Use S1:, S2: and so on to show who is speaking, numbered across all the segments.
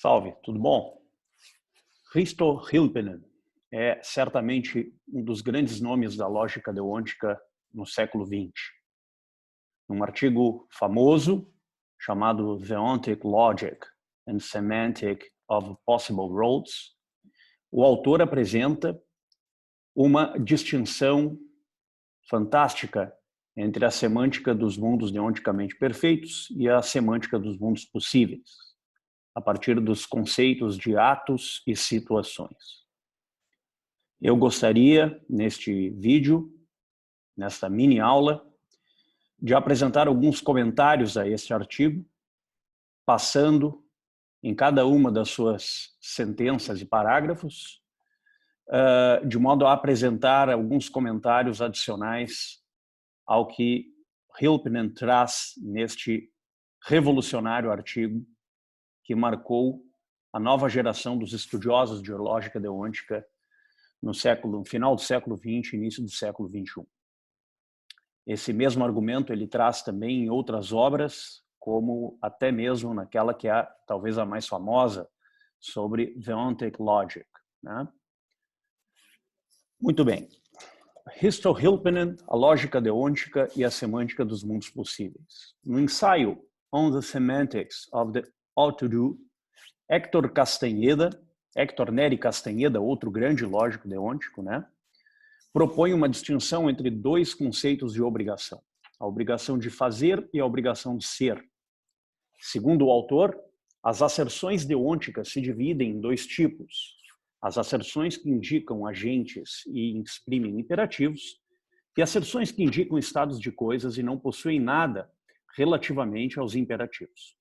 S1: Salve, tudo bom? Risto Hilpinen é certamente um dos grandes nomes da lógica deontica no século XX. Num artigo famoso chamado Deontic Logic and Semantic of Possible Roads, o autor apresenta uma distinção fantástica entre a semântica dos mundos deonticamente perfeitos e a semântica dos mundos possíveis, a partir dos conceitos de atos e situações. Eu gostaria, neste vídeo, nesta mini aula, de apresentar alguns comentários a este artigo, passando em cada uma das suas sentenças e parágrafos, de modo a apresentar alguns comentários adicionais ao que Hilpinen traz neste revolucionário artigo que marcou a nova geração dos estudiosos de lógica deontica no final do século XX, início do século XXI. Esse mesmo argumento ele traz também em outras obras, como até mesmo naquela que é talvez a mais famosa, sobre Deontic Logic, né? Muito bem. Risto Hilpinen, a lógica deontica e a semântica dos mundos possíveis. No ensaio On the Semantics of the All-to-Do, Héctor Neri Castanheda, outro grande lógico deôntico, né, propõe uma distinção entre dois conceitos de obrigação, a obrigação de fazer e a obrigação de ser. Segundo o autor, as asserções deônticas se dividem em dois tipos: as asserções que indicam agentes e exprimem imperativos, e asserções que indicam estados de coisas e não possuem nada relativamente aos imperativos.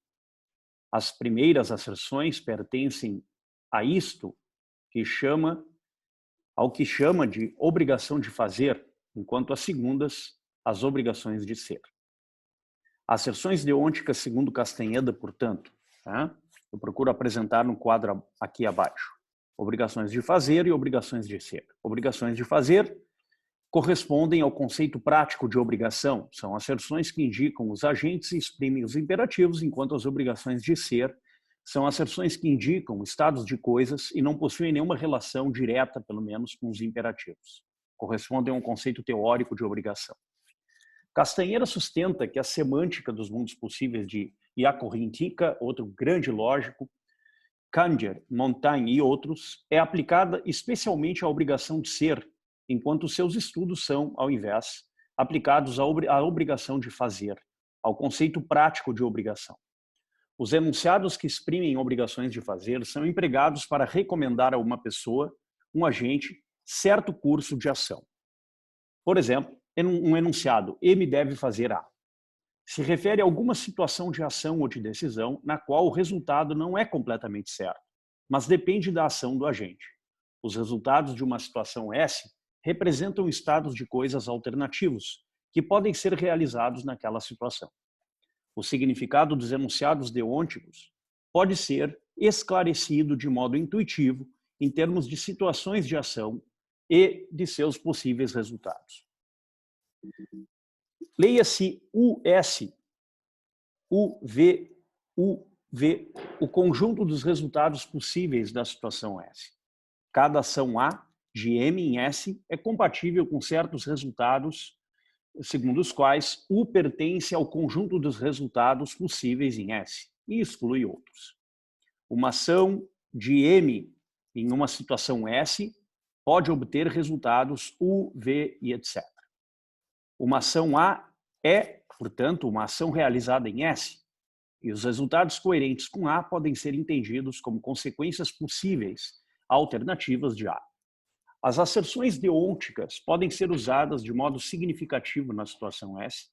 S1: As primeiras asserções pertencem a isto ao que chama de obrigação de fazer, enquanto as segundas, as obrigações de ser. Asserções deônticas, segundo Castanheda, portanto, tá? Eu procuro apresentar no quadro aqui abaixo: obrigações de fazer e obrigações de ser. Obrigações de fazer correspondem ao conceito prático de obrigação. São asserções que indicam os agentes e exprimem os imperativos, enquanto as obrigações de ser são asserções que indicam estados de coisas e não possuem nenhuma relação direta, pelo menos, com os imperativos. Correspondem a um conceito teórico de obrigação. Castanheira sustenta que a semântica dos mundos possíveis de Iacorrintica, outro grande lógico, Kanger, Montaigne e outros, é aplicada especialmente à obrigação de ser, enquanto seus estudos são, ao invés, aplicados à obrigação de fazer, ao conceito prático de obrigação. Os enunciados que exprimem obrigações de fazer são empregados para recomendar a uma pessoa, um agente, certo curso de ação. Por exemplo, um enunciado: M deve fazer A, se refere a alguma situação de ação ou de decisão na qual o resultado não é completamente certo, mas depende da ação do agente. Os resultados de uma situação S representam estados de coisas alternativos que podem ser realizados naquela situação. O significado dos enunciados deônticos pode ser esclarecido de modo intuitivo em termos de situações de ação e de seus possíveis resultados. Leia-se US, UV, o conjunto dos resultados possíveis da situação S. Cada ação A de M em S é compatível com certos resultados, segundo os quais U pertence ao conjunto dos resultados possíveis em S e exclui outros. Uma ação de M em uma situação S pode obter resultados U, V e etc. Uma ação A é, portanto, uma ação realizada em S, e os resultados coerentes com A podem ser entendidos como consequências possíveis alternativas de A. As asserções deônticas podem ser usadas de modo significativo na situação S,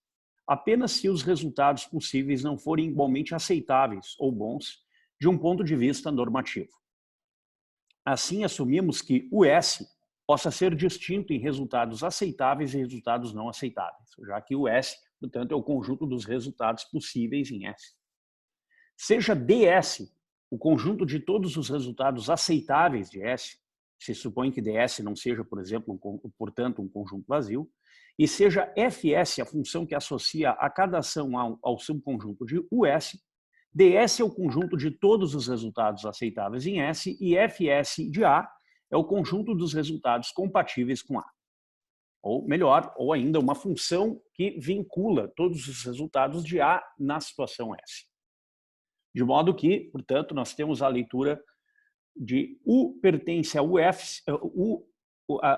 S1: apenas se os resultados possíveis não forem igualmente aceitáveis ou bons de um ponto de vista normativo. Assim, assumimos que o S possa ser distinto em resultados aceitáveis e resultados não aceitáveis, já que o S, portanto, é o conjunto dos resultados possíveis em S. Seja DS o conjunto de todos os resultados aceitáveis de S, se supõe que DS não seja, por exemplo, portanto, um conjunto vazio, e seja FS a função que associa a cada ação ao subconjunto de US, ds é o conjunto de todos os resultados aceitáveis em S e fs de A é o conjunto dos resultados compatíveis com A. Ou melhor, ou ainda uma função que vincula todos os resultados de A na situação S. De modo que, portanto, nós temos a leitura de U pertence a UF,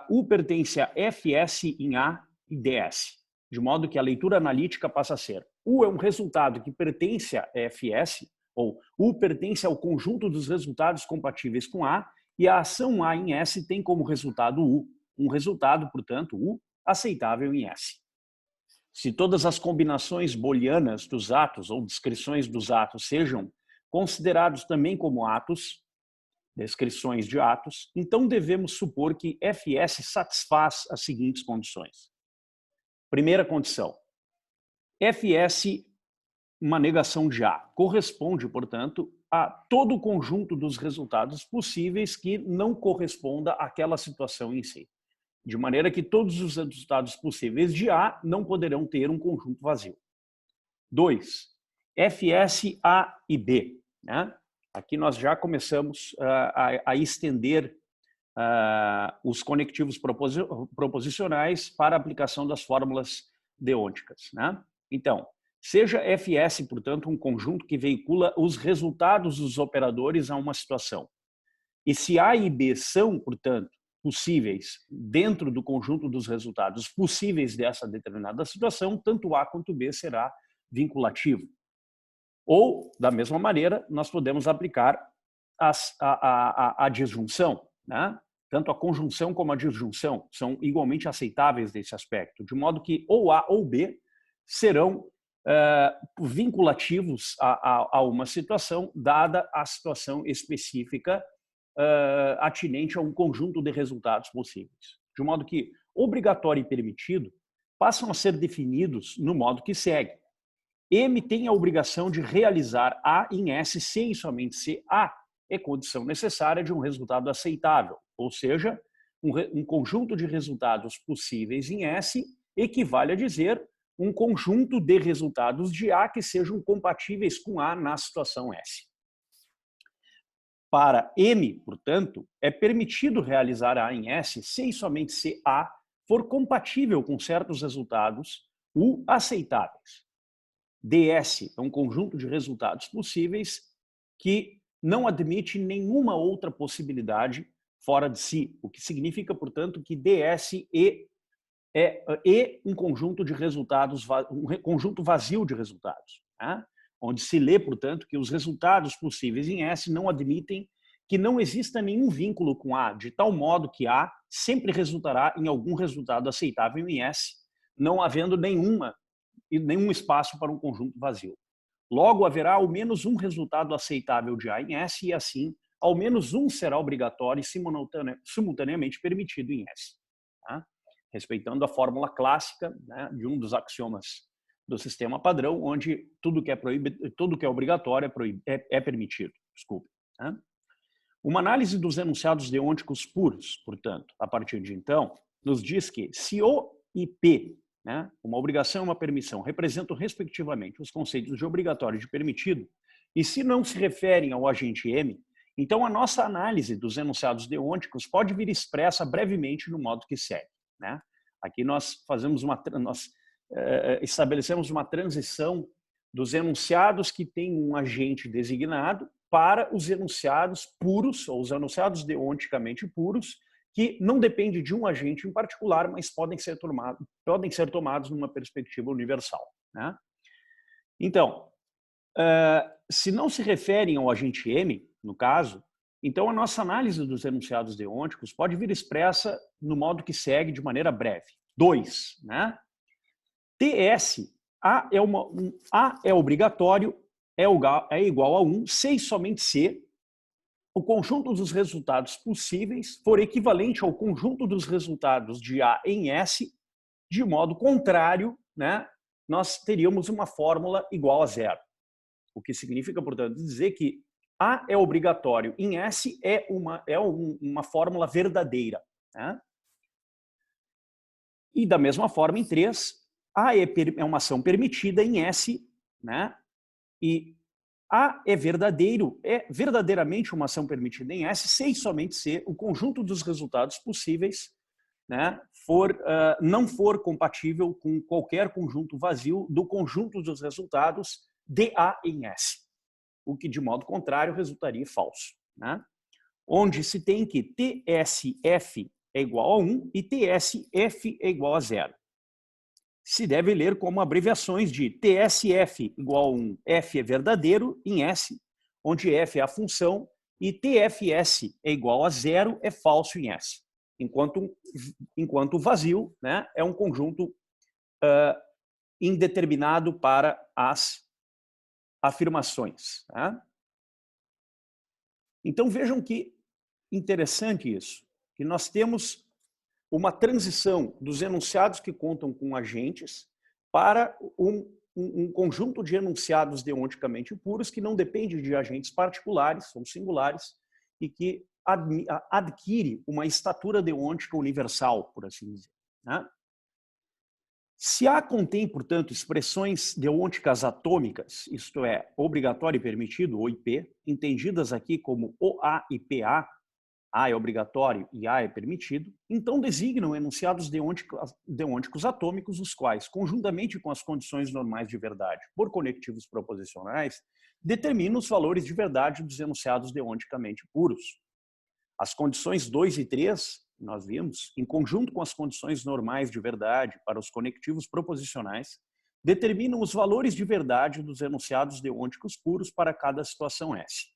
S1: U pertence a fs em A e ds. De modo que a leitura analítica passa a ser U é um resultado que pertence a fs, ou U pertence ao conjunto dos resultados compatíveis com A, e a ação A em S tem como resultado U, um resultado, portanto, U aceitável em S. Se todas as combinações booleanas dos atos ou descrições dos atos sejam considerados também como atos, descrições de atos, então devemos supor que fs satisfaz as seguintes condições. Primeira condição, fs, uma negação de A, corresponde, portanto, a todo o conjunto dos resultados possíveis que não corresponda àquela situação em si. De maneira que todos os resultados possíveis de A não poderão ter um conjunto vazio. 2. fs A e B. Né? Aqui nós já começamos a estender os conectivos proposicionais para a aplicação das fórmulas deônticas. Né? Então, seja fs, portanto, um conjunto que veicula os resultados dos operadores a uma situação. E se A e B são, portanto, possíveis dentro do conjunto dos resultados possíveis dessa determinada situação, tanto A quanto B será vinculativo. Ou, da mesma maneira, nós podemos aplicar a disjunção, né? Tanto a conjunção como a disjunção são igualmente aceitáveis nesse aspecto, de modo que ou A ou B serão vinculativos a uma situação, dada a situação específica atinente a um conjunto de resultados possíveis. De modo que obrigatório e permitido passam a ser definidos no modo que segue. M tem a obrigação de realizar A em S se e somente se A é condição necessária de um resultado aceitável, ou seja, um conjunto de resultados possíveis em S equivale a dizer um conjunto de resultados de A que sejam compatíveis com A na situação S. Para M, portanto, é permitido realizar A em S se e somente se A for compatível com certos resultados U aceitáveis. ds é um conjunto de resultados possíveis que não admite nenhuma outra possibilidade fora de si, o que significa, portanto, que ds é um conjunto de resultados, um conjunto vazio de resultados, né? Onde se lê, portanto, que os resultados possíveis em S não admitem que não exista nenhum vínculo com A, de tal modo que A sempre resultará em algum resultado aceitável em S, não havendo nenhum espaço para um conjunto vazio. Logo, haverá ao menos um resultado aceitável de A em S e, assim, ao menos um será obrigatório e simultaneamente permitido em S. Tá? Respeitando a fórmula clássica, né, de um dos axiomas do sistema padrão, onde tudo que é obrigatório é permitido. Desculpe. Tá? Uma análise dos enunciados deônticos puros, portanto, a partir de então, nos diz que se O e P, né, uma obrigação e uma permissão, representam respectivamente os conceitos de obrigatório e de permitido, e se não se referem ao agente M, então a nossa análise dos enunciados deônticos pode vir expressa brevemente no modo que segue. Né? Aqui nós estabelecemos uma transição dos enunciados que têm um agente designado para os enunciados puros, ou os enunciados deonticamente puros, que não dependem de um agente em particular, mas podem ser tomados numa perspectiva universal. Né? Então, se não se referem ao agente M, no caso, então a nossa análise dos enunciados deônticos pode vir expressa no modo que segue de maneira breve. 2. Né? TS, A é obrigatório, é igual a 1, se e somente se o conjunto dos resultados possíveis for equivalente ao conjunto dos resultados de A em S, de modo contrário, né, nós teríamos uma fórmula igual a zero. O que significa, portanto, dizer que A é obrigatório em S é uma fórmula verdadeira. Né? E da mesma forma, em 3, A é uma ação permitida em S, né? E A é verdadeiro, é verdadeiramente uma ação permitida em S se e somente se o conjunto dos resultados possíveis, né, não for compatível com qualquer conjunto vazio do conjunto dos resultados de A em S, o que de modo contrário resultaria falso, né? Onde se tem que TSF é igual a 1 e TSF é igual a 0. Se deve ler como abreviações de TSF igual a 1, F é verdadeiro em S, onde F é a função, e TFS é igual a 0 é falso em S. Enquanto vazio, né, é um conjunto indeterminado para as afirmações. Né? Então vejam que interessante isso, que nós temos uma transição dos enunciados que contam com agentes para um conjunto de enunciados deonticamente puros que não depende de agentes particulares, são singulares, e que adquire uma estatura deontica universal, por assim dizer. Né? Se A contém, portanto, expressões deônticas atômicas, isto é, obrigatório e permitido, ou IP, entendidas aqui como OA e PA, A é obrigatório e A é permitido, então designam enunciados deônticos atômicos, os quais, conjuntamente com as condições normais de verdade por conectivos proposicionais, determinam os valores de verdade dos enunciados deonticamente puros. As condições 2 e 3, nós vimos, em conjunto com as condições normais de verdade para os conectivos proposicionais, determinam os valores de verdade dos enunciados deônticos puros para cada situação S.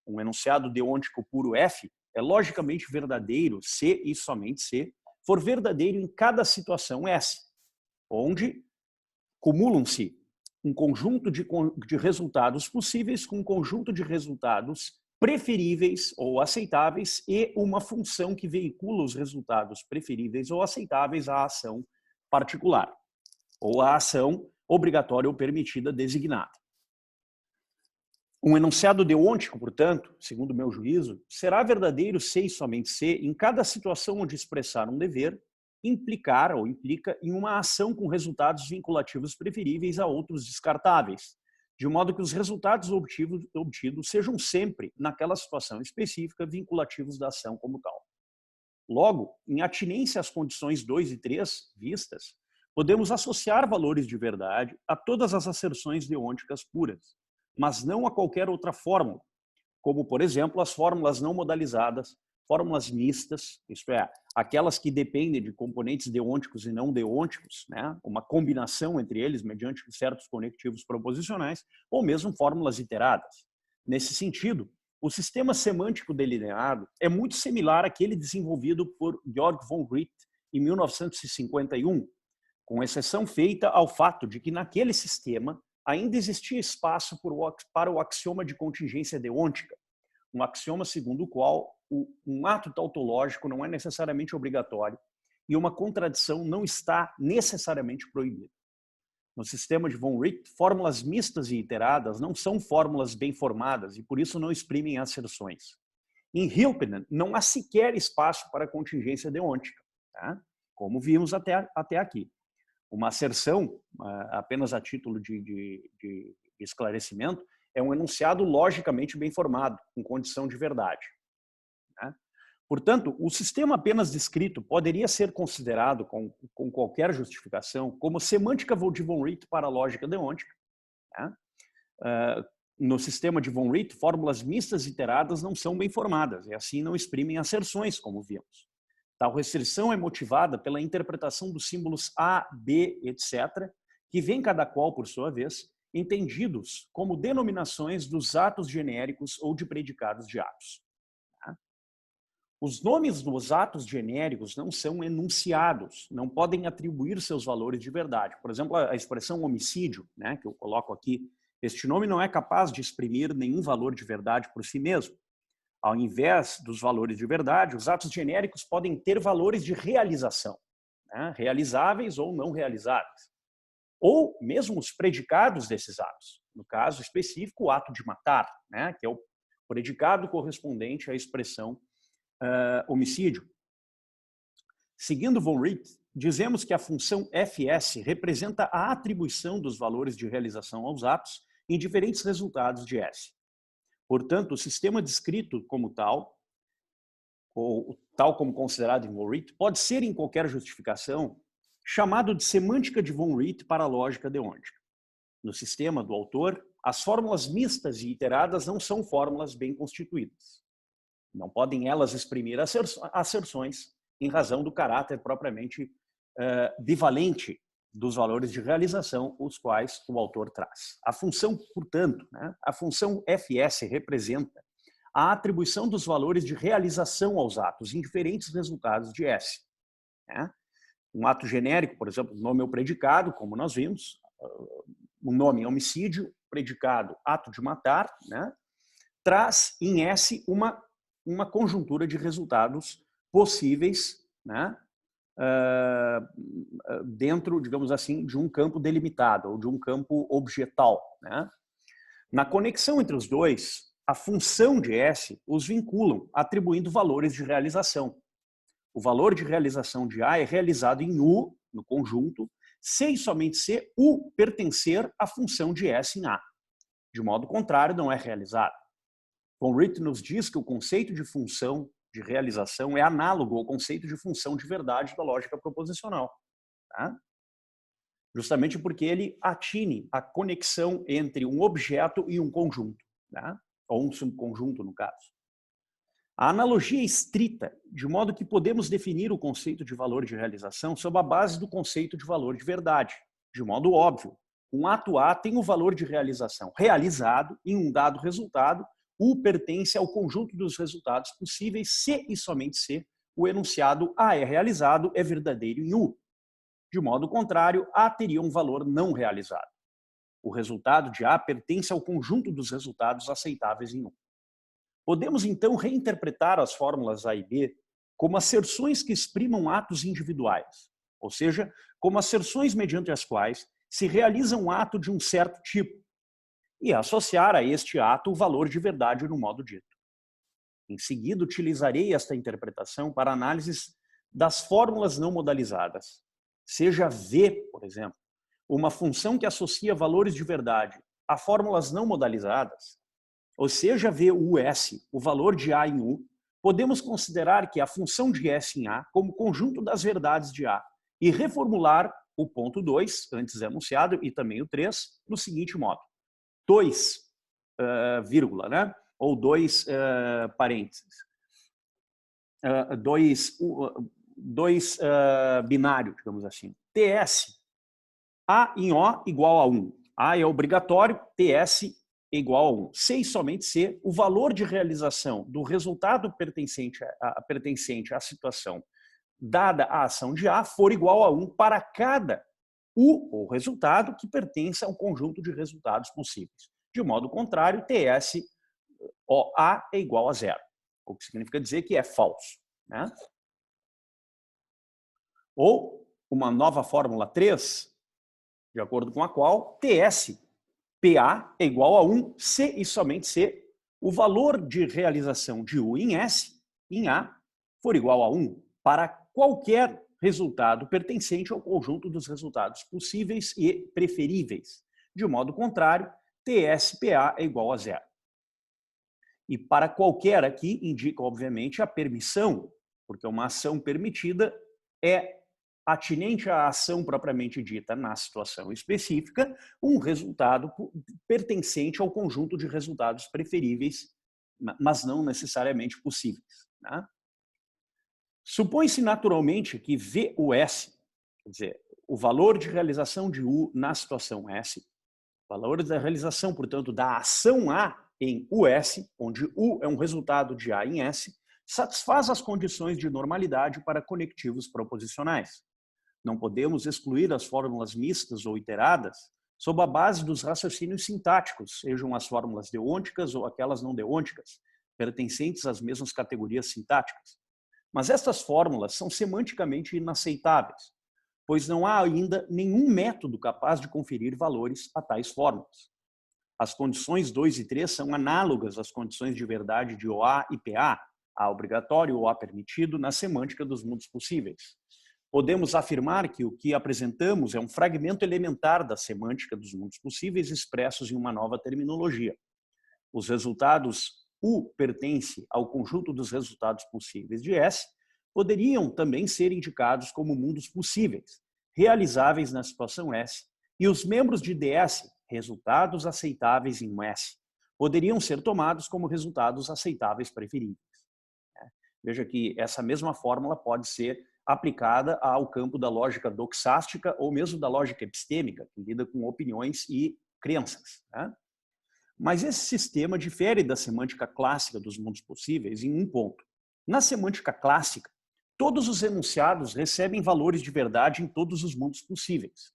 S1: Um enunciado deôntico puro F é logicamente verdadeiro se e somente se for verdadeiro em cada situação S, onde cumulam-se um conjunto de resultados possíveis com um conjunto de resultados preferíveis ou aceitáveis e uma função que veicula os resultados preferíveis ou aceitáveis à ação particular, ou à ação obrigatória ou permitida designada. Um enunciado deôntico, portanto, segundo o meu juízo, será verdadeiro se e somente se, em cada situação onde expressar um dever, implicar ou implica em uma ação com resultados vinculativos preferíveis a outros descartáveis, de modo que os resultados obtidos sejam sempre, naquela situação específica, vinculativos da ação como tal. Logo, em atinência às condições 2 e 3 vistas, podemos associar valores de verdade a todas as asserções deônticas puras, mas não a qualquer outra fórmula, como, por exemplo, as fórmulas não modalizadas, fórmulas mistas, isto é, aquelas que dependem de componentes deônticos e não deônticos, né? Uma combinação entre eles mediante certos conectivos proposicionais, ou mesmo fórmulas iteradas. Nesse sentido, o sistema semântico delineado é muito similar àquele desenvolvido por Georg von Wright em 1951, com exceção feita ao fato de que naquele sistema ainda existia espaço para o axioma de contingência deôntica, um axioma segundo o qual um ato tautológico não é necessariamente obrigatório e uma contradição não está necessariamente proibida. No sistema de von Wright, fórmulas mistas e iteradas não são fórmulas bem formadas e por isso não exprimem asserções. Em Hilpinen, não há sequer espaço para contingência deôntica, tá? Como vimos até aqui. Uma asserção, apenas a título de esclarecimento, é um enunciado logicamente bem formado, com condição de verdade. Né? Portanto, o sistema apenas descrito poderia ser considerado, com qualquer justificação, como semântica de von Wright para a lógica deôntica. Né? No sistema de von Wright, fórmulas mistas iteradas não são bem formadas, e assim não exprimem asserções, como vimos. Tal restrição é motivada pela interpretação dos símbolos A, B, etc., que vêm cada qual, por sua vez, entendidos como denominações dos atos genéricos ou de predicados de atos. Os nomes dos atos genéricos não são enunciados, não podem atribuir seus valores de verdade. Por exemplo, a expressão homicídio, né, que eu coloco aqui, este nome não é capaz de exprimir nenhum valor de verdade por si mesmo. Ao invés dos valores de verdade, os atos genéricos podem ter valores de realização, né, realizáveis ou não realizáveis. Ou mesmo os predicados desses atos. No caso específico, o ato de matar, né, que é o predicado correspondente à expressão homicídio. Seguindo von Wright, dizemos que a função fs representa a atribuição dos valores de realização aos atos em diferentes resultados de S. Portanto, o sistema descrito como tal, ou tal como considerado em von Wright, pode ser em qualquer justificação chamado de semântica de von Wright para a lógica deôntica. No sistema do autor, as fórmulas mistas e iteradas não são fórmulas bem constituídas. Não podem elas exprimir asserções em razão do caráter propriamente bivalente dos valores de realização, os quais o autor traz. A função, portanto, a função Fs representa a atribuição dos valores de realização aos atos em diferentes resultados de S. Um ato genérico, por exemplo, nome ou predicado, como nós vimos, o nome é homicídio, predicado ato de matar, traz em S uma conjuntura de resultados possíveis, dentro, digamos assim, de um campo delimitado ou de um campo objetal. Na conexão entre os dois, a função de S os vinculam, atribuindo valores de realização. O valor de realização de A é realizado em U, no conjunto, se e somente se U pertencer à função de S em A. De modo contrário, não é realizado. Von Wright nos diz que o conceito de função de realização é análogo ao conceito de função de verdade da lógica proposicional. Justamente porque ele atine a conexão entre um objeto e um conjunto, ou um subconjunto, no caso. A analogia é estrita, de modo que podemos definir o conceito de valor de realização sob a base do conceito de valor de verdade. De modo óbvio, um ato A tem o valor de realização realizado em um dado resultado, U pertence ao conjunto dos resultados possíveis se e somente se o enunciado A é realizado é verdadeiro em U. De modo contrário, A teria um valor não realizado. O resultado de A pertence ao conjunto dos resultados aceitáveis em U. Podemos, então, reinterpretar as fórmulas A e B como asserções que exprimam atos individuais, ou seja, como asserções mediante as quais se realiza um ato de um certo tipo, e associar a este ato o valor de verdade no modo dito. Em seguida, utilizarei esta interpretação para análises das fórmulas não modalizadas. Seja V, por exemplo, uma função que associa valores de verdade a fórmulas não modalizadas, ou seja, VUS, o valor de A em U, podemos considerar que a função de S em A como conjunto das verdades de A e reformular o ponto 2, antes enunciado, e também o 3, no seguinte modo. 2, vírgula, ou 2 parênteses. 2 binário, digamos assim. TS, A em O igual a 1. A é obrigatório, TS é igual a 1. Se e somente se o valor de realização do resultado pertencente à situação dada a ação de A for igual a 1 para cada U, ou resultado, que pertence ao conjunto de resultados possíveis. De modo contrário, TS OA é igual a 0, o que significa dizer que é falso. Ou uma nova fórmula 3, de acordo com a qual TS PA é igual a 1 se e somente se o valor de realização de U em S, em A, for igual a 1 para qualquer resultado pertencente ao conjunto dos resultados possíveis e preferíveis. De modo contrário, TSPA é igual a 0. E para qualquer aqui indica, obviamente, a permissão, porque uma ação permitida é atinente à ação propriamente dita na situação específica, um resultado pertencente ao conjunto de resultados preferíveis, mas não necessariamente possíveis. Supõe-se naturalmente que VUS, quer dizer, o valor de realização de U na situação S, o valor da realização, portanto, da ação A em US, onde U é um resultado de A em S, satisfaz as condições de normalidade para conectivos proposicionais. Não podemos excluir as fórmulas mistas ou iteradas sob a base dos raciocínios sintáticos, sejam as fórmulas deônticas ou aquelas não deônticas, pertencentes às mesmas categorias sintáticas. Mas estas fórmulas são semanticamente inaceitáveis, pois não há ainda nenhum método capaz de conferir valores a tais fórmulas. As condições 2 e 3 são análogas às condições de verdade de OA e PA, A obrigatório ou A permitido, na semântica dos mundos possíveis. podemos afirmar que o que apresentamos é um fragmento elementar da semântica dos mundos possíveis expressos em uma nova terminologia. Os resultados U pertence ao conjunto dos resultados possíveis de S, poderiam também ser indicados como mundos possíveis, realizáveis na situação S, e os membros de DS, resultados aceitáveis em S, poderiam ser tomados como resultados aceitáveis preferíveis. Veja que essa mesma fórmula pode ser aplicada ao campo da lógica doxástica ou mesmo da lógica epistêmica, que lida com opiniões e crenças. Mas esse sistema difere da semântica clássica dos mundos possíveis em um ponto. Na semântica clássica, todos os enunciados recebem valores de verdade em todos os mundos possíveis.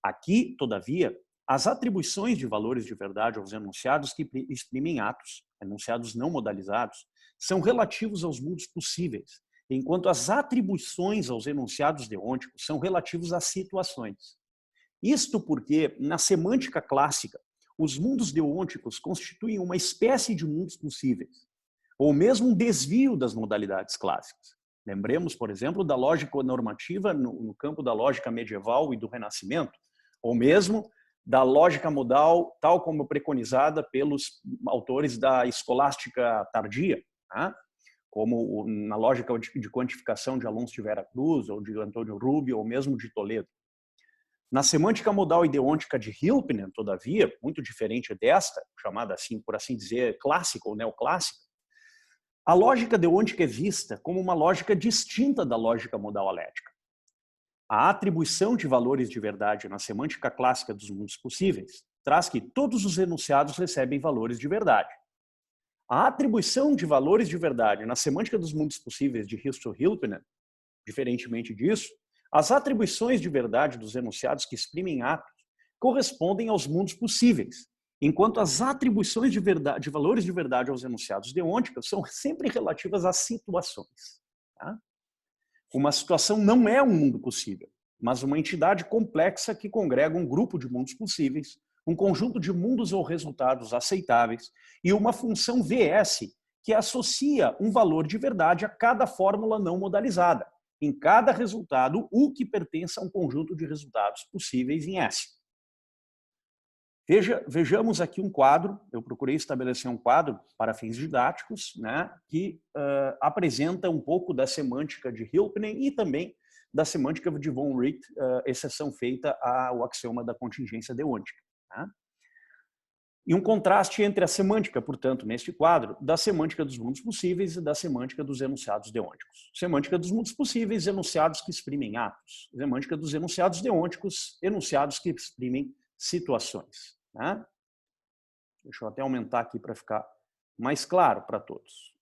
S1: Aqui, todavia, as atribuições de valores de verdade aos enunciados que exprimem atos, enunciados não modalizados, são relativos aos mundos possíveis, enquanto as atribuições aos enunciados deônticos são relativos às situações. Isto porque, na semântica clássica, os mundos deônticos constituem uma espécie de mundos possíveis, ou mesmo um desvio das modalidades clássicas. Lembremos, por exemplo, da lógica normativa no campo da lógica medieval e do Renascimento, ou mesmo da lógica modal, tal como preconizada pelos autores da escolástica tardia, como na lógica de quantificação de Alonso de Vera Cruz, ou de Antônio Rubio, ou mesmo de Toledo. Na semântica modal e deôntica de Hilpinen, todavia, muito diferente desta, chamada assim, por assim dizer, clássica ou neoclássica, a lógica deôntica é vista como uma lógica distinta da lógica modal alética. A atribuição de valores de verdade na semântica clássica dos mundos possíveis traz que todos os enunciados recebem valores de verdade. A atribuição de valores de verdade na semântica dos mundos possíveis de Hilpinen, diferentemente disso, as atribuições de verdade dos enunciados que exprimem atos correspondem aos mundos possíveis, enquanto as atribuições de valores de verdade aos enunciados deônticos são sempre relativas às situações. Uma situação não é um mundo possível, mas uma entidade complexa que congrega um grupo de mundos possíveis, um conjunto de mundos ou resultados aceitáveis e uma função VS que associa um valor de verdade a cada fórmula não modalizada, em cada resultado U que pertence a um conjunto de resultados possíveis em S. Vejamos aqui um quadro, eu procurei estabelecer um quadro para fins didáticos, que apresenta um pouco da semântica de Hilpinen e também da semântica de von Wright, exceção feita ao axioma da contingência deôntica. E um contraste entre a semântica, portanto, neste quadro, da semântica dos mundos possíveis e da semântica dos enunciados deônticos. Semântica dos mundos possíveis, enunciados que exprimem atos. Semântica dos enunciados deônticos, enunciados que exprimem situações. Deixa eu até aumentar aqui para ficar mais claro para todos.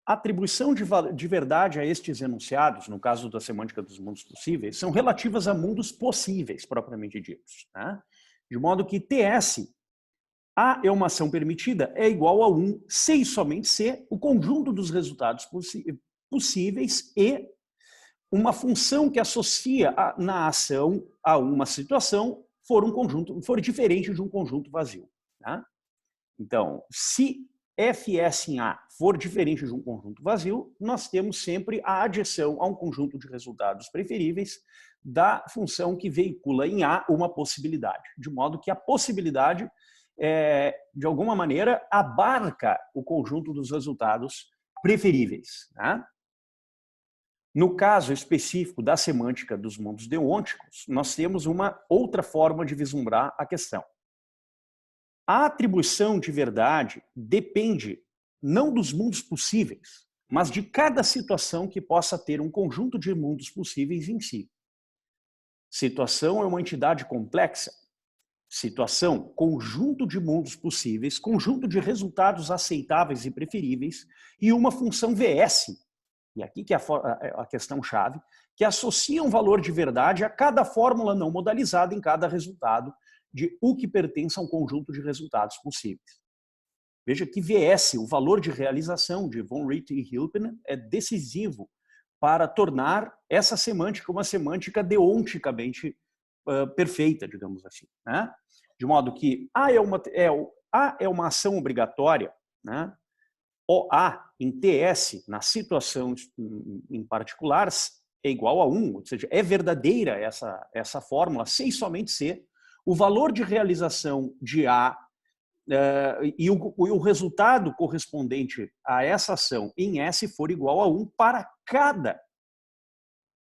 S1: A atribuição de verdade a estes enunciados, no caso da semântica dos mundos possíveis, são relativas a mundos possíveis, propriamente ditos. De modo que TS, A é uma ação permitida, é igual a 1, se e somente se o conjunto dos resultados possíveis e uma função que associa na ação a uma situação for diferente de um conjunto vazio. Então, se Fs em A for diferente de um conjunto vazio, nós temos sempre a adjeção a um conjunto de resultados preferíveis da função que veicula em A uma possibilidade. De modo que a possibilidade, de alguma maneira, abarca o conjunto dos resultados preferíveis. No caso específico da semântica dos mundos deônticos, nós temos uma outra forma de vislumbrar a questão. A atribuição de verdade depende não dos mundos possíveis, mas de cada situação que possa ter um conjunto de mundos possíveis em si. Situação é uma entidade complexa. Situação, conjunto de mundos possíveis, conjunto de resultados aceitáveis e preferíveis e uma função VS, e aqui que é a questão-chave, que associa um valor de verdade a cada fórmula não modalizada em cada resultado de U que pertence a um conjunto de resultados possíveis. Veja que VS, o valor de realização de von Wright e Hilpinen, é decisivo para tornar essa semântica uma semântica deonticamente perfeita, digamos assim. De modo que A é uma ação obrigatória, OA em TS, na situação em particular, é igual a 1, ou seja, é verdadeira essa fórmula, se e somente se o valor de realização de A e o resultado correspondente a essa ação em S for igual a 1 para cada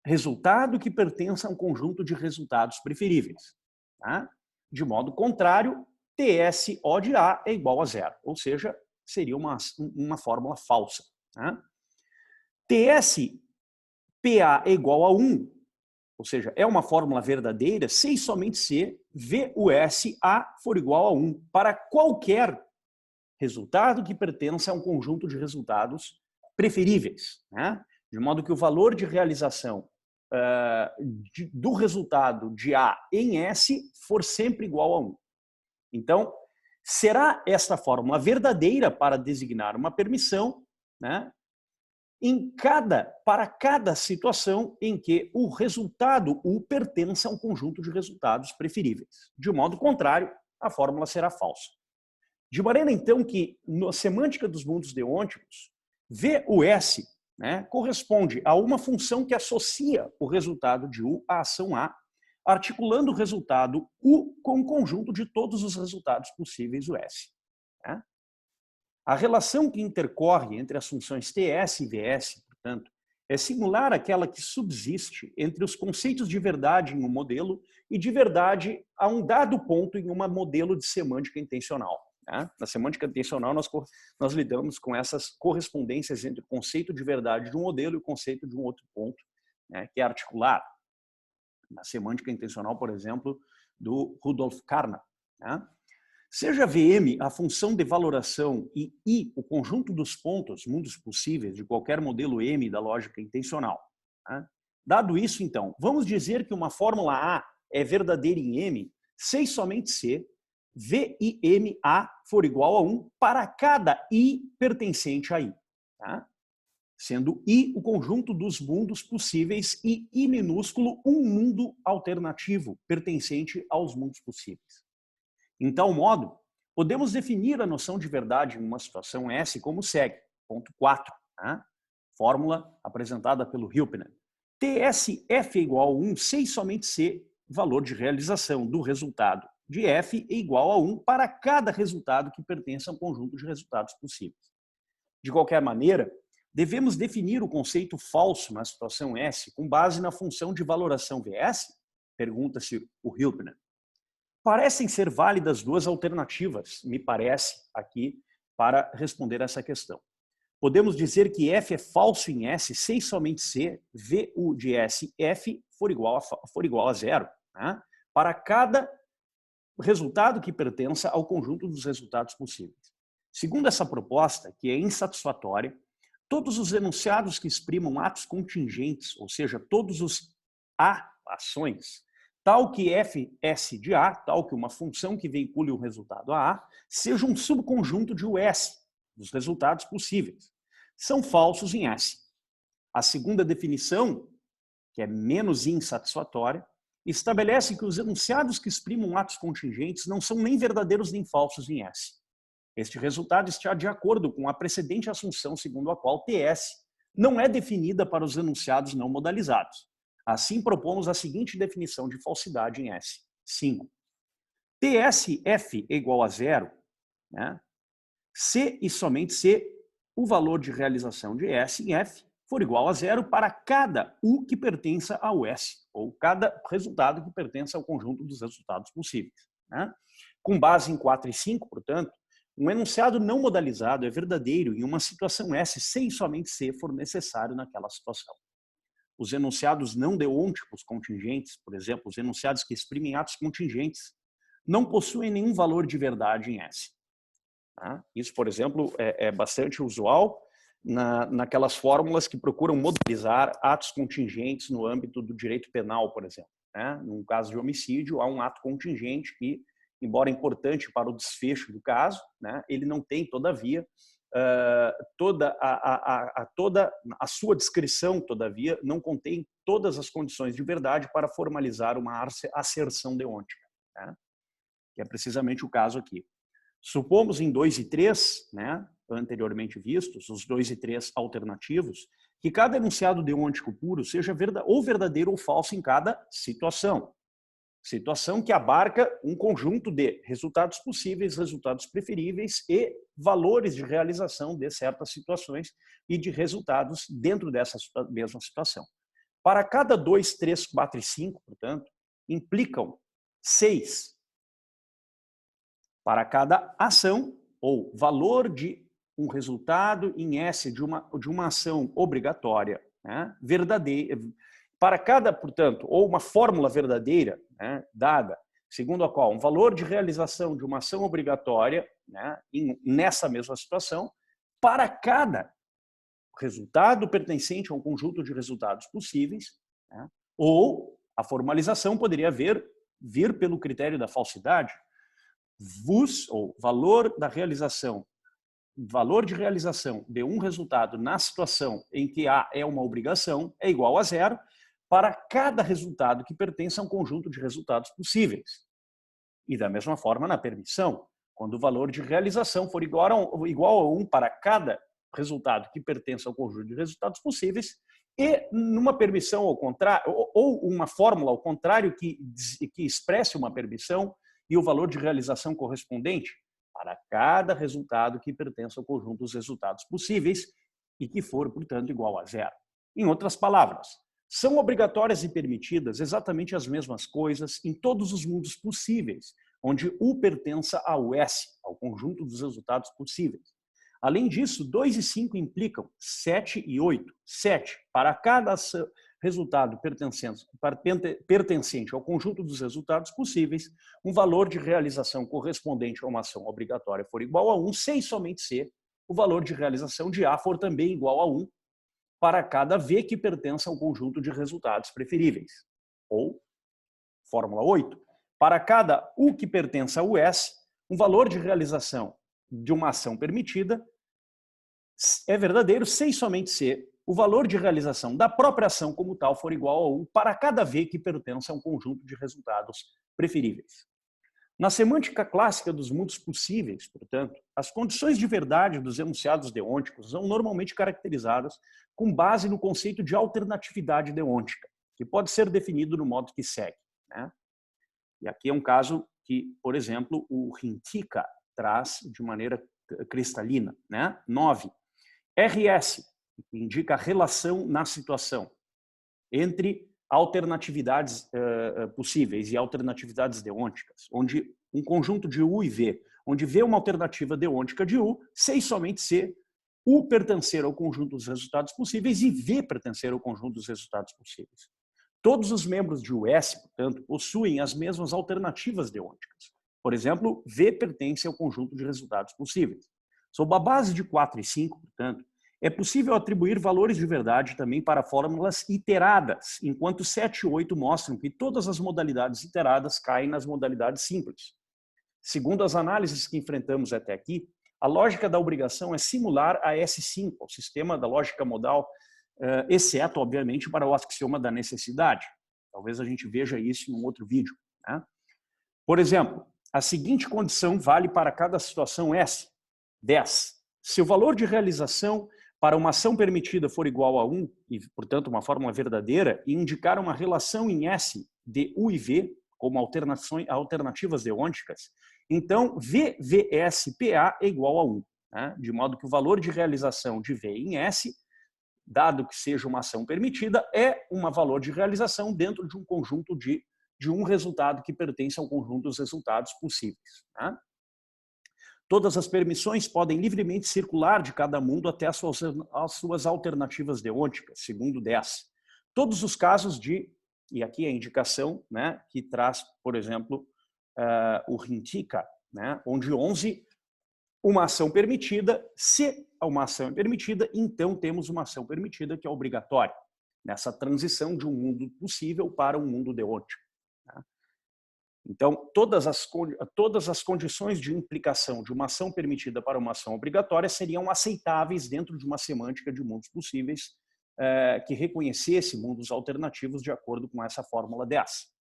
S1: resultado que pertença a um conjunto de resultados preferíveis. Tá? De modo contrário, TSO de A é igual a 0, ou seja, seria uma fórmula falsa. Tá? TSPA é igual a 1, ou seja, é uma fórmula verdadeira se e somente se VUSA for igual a 1 para qualquer resultado que pertença a um conjunto de resultados preferíveis. Né? De modo que o valor de realização do resultado de A em S for sempre igual a 1. Então, será esta fórmula verdadeira para designar uma permissão, né, para cada situação em que o resultado U pertença a um conjunto de resultados preferíveis. De modo contrário, a fórmula será falsa. De maneira, então, que na semântica dos mundos deônticos, VUS, né, corresponde a uma função que associa o resultado de U à ação A, articulando o resultado U com o conjunto de todos os resultados possíveis US. Né? A relação que intercorre entre as funções TS e VS, portanto, é similar àquela que subsiste entre os conceitos de verdade em um modelo e de verdade a um dado ponto em um modelo de semântica intencional. Né? Na semântica intencional, nós lidamos com essas correspondências entre o conceito de verdade de um modelo e o conceito de um outro ponto, né, que é articular. Na semântica intencional, por exemplo, do Rudolf Carnap. Né? Seja VM a função de valoração e I o conjunto dos pontos, mundos possíveis, de qualquer modelo M da lógica intencional. Né? Dado isso, então, vamos dizer que uma fórmula A é verdadeira em M se e somente se VIMA for igual a 1 para cada I pertencente a I. Tá? Sendo I o conjunto dos mundos possíveis e I minúsculo um mundo alternativo pertencente aos mundos possíveis. Em tal modo, podemos definir a noção de verdade em uma situação S como segue. Ponto 4. Né? Fórmula apresentada pelo Hilpinen. TSF é igual a 1 se e somente se valor de realização do resultado de F é igual a 1 para cada resultado que pertence a um conjunto de resultados possíveis. De qualquer maneira, devemos definir o conceito falso na situação S com base na função de valoração VS? Pergunta-se o Hilpinen. Parecem ser válidas duas alternativas, me parece, aqui, para responder essa questão. Podemos dizer que F é falso em S se e somente se VU de S F for igual a 0, né? Para cada resultado que pertença ao conjunto dos resultados possíveis. Segundo essa proposta, que é insatisfatória, todos os enunciados que exprimam atos contingentes, ou seja, todos os ações, tal que Fs de A, tal que uma função que veicule o resultado A, seja um subconjunto de US, dos resultados possíveis. São falsos em S. A segunda definição, que é menos insatisfatória, estabelece que os enunciados que exprimam atos contingentes não são nem verdadeiros nem falsos em S. Este resultado está de acordo com a precedente assunção segundo a qual TS não é definida para os enunciados não modalizados. Assim, propomos a seguinte definição de falsidade em S. 5. TSF é igual a 0, né? Se e somente se o valor de realização de S em F for igual a 0 para cada U que pertença ao S, ou cada resultado que pertença ao conjunto dos resultados possíveis. Né? Com base em 4 e 5, portanto, um enunciado não modalizado é verdadeiro em uma situação S se e somente se for necessário naquela situação. Os enunciados não deônticos contingentes, por exemplo, os enunciados que exprimem atos contingentes, não possuem nenhum valor de verdade em S. Tá? Isso, por exemplo, é bastante usual naquelas fórmulas que procuram modalizar atos contingentes no âmbito do direito penal, por exemplo. Né? Num caso de homicídio, há um ato contingente que, embora importante para o desfecho do caso, né, ele não tem, todavia, toda a sua descrição, todavia, não contém todas as condições de verdade para formalizar uma asserção deôntica, né? Que é precisamente o caso aqui. Supomos em 2 e 3, né, anteriormente vistos, os 2 e 3 alternativos, que cada enunciado deôntico puro seja ou verdadeiro ou falso em cada situação. Situação que abarca um conjunto de resultados possíveis, resultados preferíveis e valores de realização de certas situações e de resultados dentro dessa mesma situação. Para cada 2, 3, 4 e 5, portanto, implicam 6. Para cada ação ou valor de um resultado em S de uma ação obrigatória, né, verdadeira, para cada, portanto, ou uma fórmula verdadeira, né, dada, segundo a qual um valor de realização de uma ação obrigatória, né, nessa mesma situação, para cada resultado pertencente a um conjunto de resultados possíveis, né, ou a formalização poderia vir pelo critério da falsidade, ou valor de realização de um resultado na situação em que A é uma obrigação é igual a 0 para cada resultado que pertence a um conjunto de resultados possíveis. E da mesma forma na permissão, quando o valor de realização for igual a 1 para cada resultado que pertence ao conjunto de resultados possíveis, e numa permissão ao contrário, ou uma fórmula ao contrário que expresse uma permissão e o valor de realização correspondente para cada resultado que pertence ao conjunto dos resultados possíveis e que for, portanto, igual a 0. Em outras palavras, são obrigatórias e permitidas exatamente as mesmas coisas em todos os mundos possíveis, onde U pertença ao S, ao conjunto dos resultados possíveis. Além disso, 2 e 5 implicam 7 e 8. 7, para cada resultado pertencente ao conjunto dos resultados possíveis, um valor de realização correspondente a uma ação obrigatória for igual a 1, sem somente se o valor de realização de A for também igual a 1 para cada V que pertença ao conjunto de resultados preferíveis. Ou, fórmula 8, para cada U que pertença ao S, um valor de realização de uma ação permitida é verdadeiro sem somente se o valor de realização da própria ação como tal for igual a 1 para cada V que pertence a um conjunto de resultados preferíveis. Na semântica clássica dos mundos possíveis, portanto, as condições de verdade dos enunciados deônticos são normalmente caracterizadas com base no conceito de alternatividade deôntica, que pode ser definido no modo que segue, né? E aqui é um caso que, por exemplo, o Rintika traz de maneira cristalina, né? 9. RS, que indica a relação na situação entre alternatividades possíveis e alternatividades deônticas, onde um conjunto de U e V, onde V é uma alternativa deôntica de U, sem somente se U pertencer ao conjunto dos resultados possíveis e V pertencer ao conjunto dos resultados possíveis. Todos os membros de US, portanto, possuem as mesmas alternativas deônticas. Por exemplo, V pertence ao conjunto de resultados possíveis. Sob a base de 4 e 5, portanto, é possível atribuir valores de verdade também para fórmulas iteradas, enquanto 7 e 8 mostram que todas as modalidades iteradas caem nas modalidades simples. Segundo as análises que enfrentamos até aqui, a lógica da obrigação é similar a S5, ao sistema da lógica modal, exceto, obviamente, para o axioma da necessidade. Talvez a gente veja isso em um outro vídeo, né? Por exemplo, a seguinte condição vale para cada situação S. 10. Se o valor de realização para uma ação permitida for igual a 1, e, portanto, uma fórmula verdadeira, e indicar uma relação em S de U e V, como alternativas deônticas, então VVSPA é igual a 1. Né? De modo que o valor de realização de V em S, dado que seja uma ação permitida, é um valor de realização dentro de um conjunto de um resultado que pertence ao conjunto dos resultados possíveis. Né? Todas as permissões podem livremente circular de cada mundo até as suas alternativas deônticas, segundo 10. Todos os casos e aqui a indicação, né, que traz, por exemplo, o Rintika, né, onde 11, uma ação permitida, se uma ação é permitida, então temos uma ação permitida que é obrigatória, nessa transição de um mundo possível para um mundo deôntico. Né? Então, todas as condições de implicação de uma ação permitida para uma ação obrigatória seriam aceitáveis dentro de uma semântica de mundos possíveis que reconhecesse mundos alternativos de acordo com essa fórmula 10.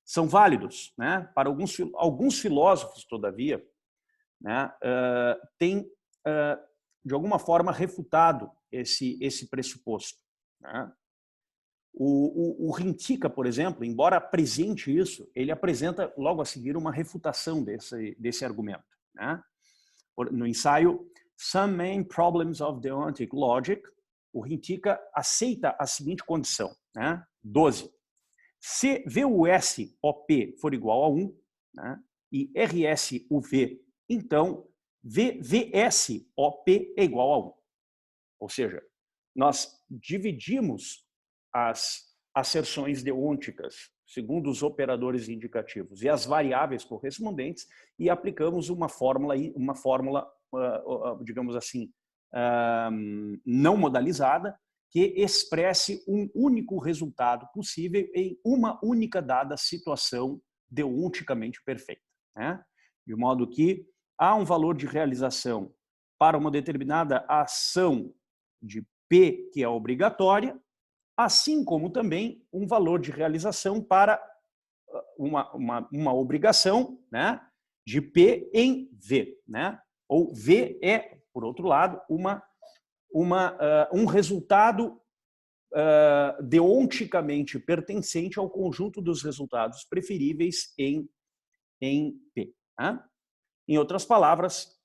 S1: São válidos, né? Para alguns filósofos, todavia, né, têm de alguma forma, refutado esse pressuposto, né? O Rintica, por exemplo, embora apresente isso, ele apresenta logo a seguir uma refutação desse argumento, né? No ensaio Some Main Problems of Deontic Logic, o Rintica aceita a seguinte condição, né? 12. Se VUS-OP for igual a 1, né, e RS-UV, então VVS-OP é igual a 1. Ou seja, nós dividimos as asserções deônticas segundo os operadores indicativos e as variáveis correspondentes e aplicamos uma fórmula, digamos assim, não modalizada, que expresse um único resultado possível em uma única dada situação deonticamente perfeita, né? De modo que há um valor de realização para uma determinada ação de P que é obrigatória, assim como também um valor de realização para uma obrigação, né, de P em V, né? Ou V é, por outro lado, um resultado deonticamente pertencente ao conjunto dos resultados preferíveis em P, né? Em outras palavras,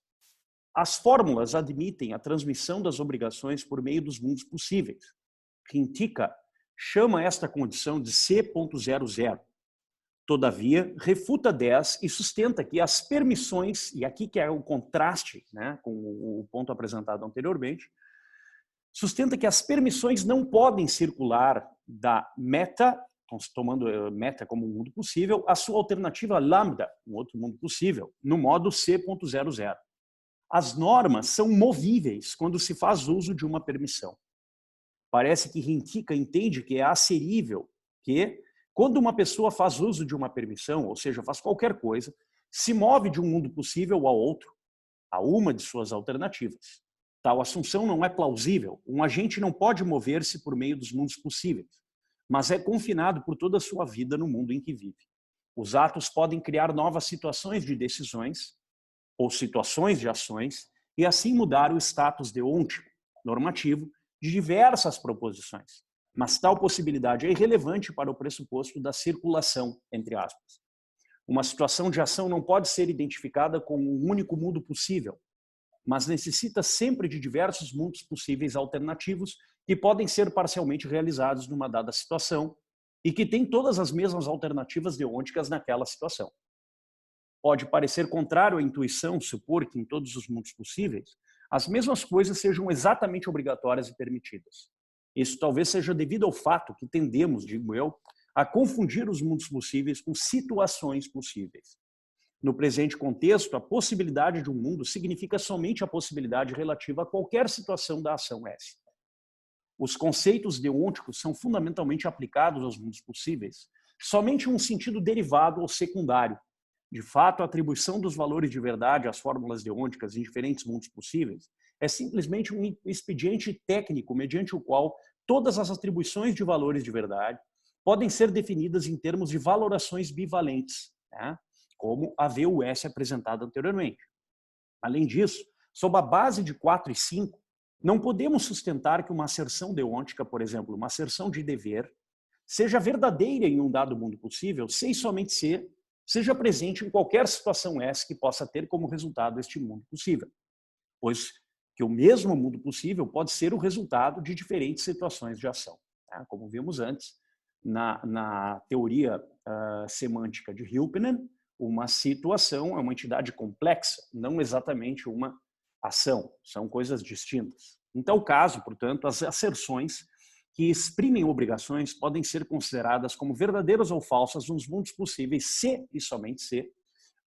S1: as fórmulas admitem a transmissão das obrigações por meio dos mundos possíveis. Rintica chama esta condição de C.00. Todavia, refuta 10 e sustenta que as permissões, e aqui que é o contraste, né, com o ponto apresentado anteriormente, sustenta que as permissões não podem circular da meta, tomando meta como um mundo possível, a sua alternativa lambda, um outro mundo possível, no modo C.00. As normas são movíveis quando se faz uso de uma permissão. Parece que Rintica entende que é asserível que, quando uma pessoa faz uso de uma permissão, ou seja, faz qualquer coisa, se move de um mundo possível a outro, a uma de suas alternativas. Tal assunção não é plausível. Um agente não pode mover-se por meio dos mundos possíveis, mas é confinado por toda a sua vida no mundo em que vive. Os atos podem criar novas situações de decisões ou situações de ações e assim mudar o status deôntico, normativo, de diversas proposições. Mas tal possibilidade é irrelevante para o pressuposto da circulação, entre aspas. Uma situação de ação não pode ser identificada como um único mundo possível, mas necessita sempre de diversos mundos possíveis alternativos que podem ser parcialmente realizados numa dada situação e que têm todas as mesmas alternativas deônticas naquela situação. Pode parecer contrário à intuição supor que em todos os mundos possíveis as mesmas coisas sejam exatamente obrigatórias e permitidas. Isso talvez seja devido ao fato que tendemos, digo eu, a confundir os mundos possíveis com situações possíveis. No presente contexto, a possibilidade de um mundo significa somente a possibilidade relativa a qualquer situação da ação S. Os conceitos deônticos são fundamentalmente aplicados aos mundos possíveis somente em um sentido derivado ou secundário. De fato, a atribuição dos valores de verdade às fórmulas deônticas em diferentes mundos possíveis é simplesmente um expediente técnico mediante o qual todas as atribuições de valores de verdade podem ser definidas em termos de valorações bivalentes, né? Como a VUS apresentada anteriormente. Além disso, sob a base de 4 e 5, não podemos sustentar que uma asserção deôntica, por exemplo, uma asserção de dever, seja verdadeira em um dado mundo possível, se e somente se seja presente em qualquer situação S que possa ter como resultado este mundo possível. Pois que o mesmo mundo possível pode ser o resultado de diferentes situações de ação. Tá? Como vimos antes, na teoria semântica de Hilpinen, uma situação é uma entidade complexa, não exatamente uma ação, são coisas distintas. Em tal caso, portanto, as asserções que exprimem obrigações podem ser consideradas como verdadeiras ou falsas nos mundos possíveis, se e somente se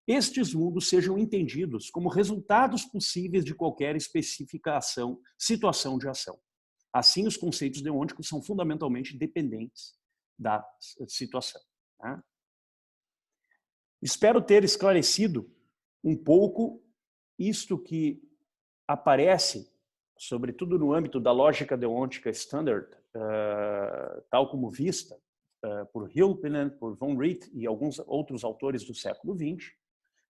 S1: estes mundos sejam entendidos como resultados possíveis de qualquer específica ação, situação de ação. Assim, os conceitos deônticos são fundamentalmente dependentes da situação. Né? Espero ter esclarecido um pouco isto que aparece, sobretudo no âmbito da lógica deôntica standard, tal como vista por Hilpinen, por von Wright e alguns outros autores do século XX,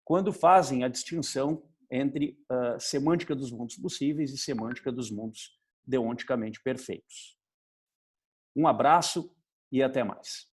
S1: quando fazem a distinção entre semântica dos mundos possíveis e semântica dos mundos deonticamente perfeitos. Um abraço e até mais.